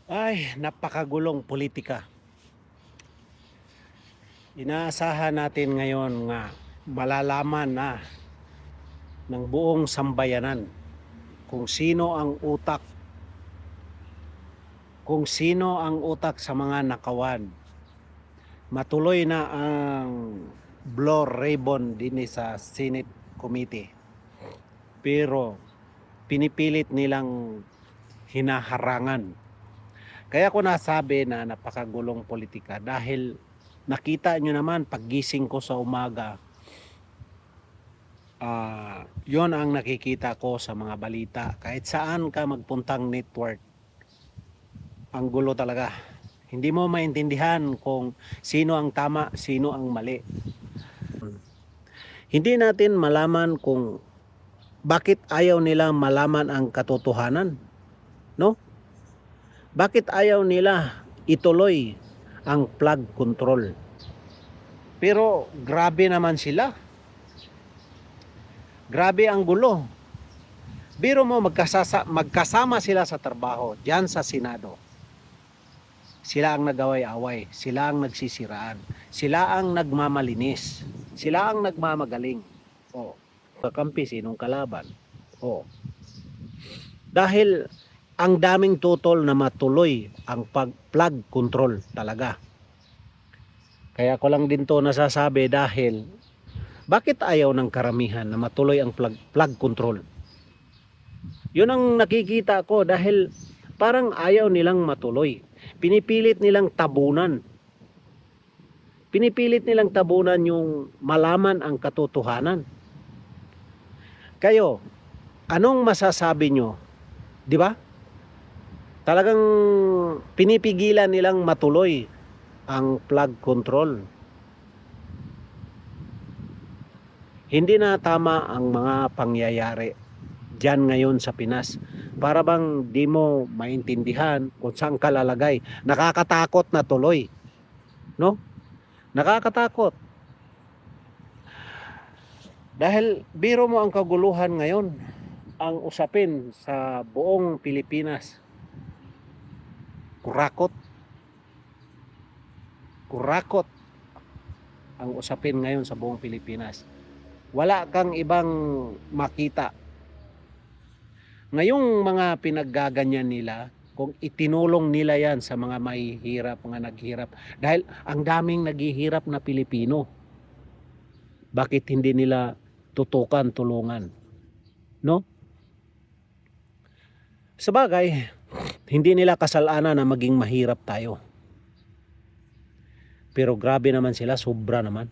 Ay, napakagulong politika. Inaasahan natin ngayon nga malalaman na ng buong sambayanan kung sino ang utak, sa mga nakawan. Matuloy na ang Blue Ribbon din sa Senate Committee. Pero pinipilit nilang hinaharangan. Kaya ko nasabi na napakagulong politika dahil nakita nyo naman paggising ko sa umaga, yon ang nakikita ko sa mga balita. Kahit saan ka magpuntang network, ang gulo talaga. Hindi mo maintindihan kung sino ang tama, sino ang mali. Hindi natin malaman kung bakit ayaw nila malaman ang katotohanan, no? Bakit ayaw nila ituloy ang flood control? Pero grabe naman sila. Grabe ang gulo. Biro mo magkasama sila sa trabaho diyan sa Senado. Sila ang nagaway-away, sila ang nagsisiraan, sila ang nagmamalinis, sila ang nagmamagaling. Oh, kakampi sinong kalaban? Oh. Dahil ang daming tutol na matuloy ang flood control talaga. Kaya ko lang din to nasasabi dahil bakit ayaw ng karamihan na matuloy ang flood control? Yun ang nakikita ko dahil parang ayaw nilang matuloy. Pinipilit nilang tabunan. Pinipilit nilang tabunan yung malaman ang katotohanan. Kayo, anong masasabi nyo? Di ba? Talagang pinipigilan nilang matuloy ang flood control. Hindi na tama ang mga pangyayari diyan ngayon sa Pinas. Para bang di mo maintindihan kung saan ka lalagay. Nakakatakot na tuloy. No? Nakakatakot. Dahil biro mo ang kaguluhan ngayon, ang usapin sa buong Pilipinas. Kurakot. Kurakot ang usapin ngayon sa buong Pilipinas. Wala kang ibang makita. Ngayong mga pinaggaganyan nila, kung itinulong nila yan sa mga mahihirap, mga naghihirap, dahil ang daming naghihirap na Pilipino, bakit hindi nila tutukan, tulungan? No? Sabagay, hindi nila kasalanan na maging mahirap tayo. Pero grabe naman sila, sobra naman.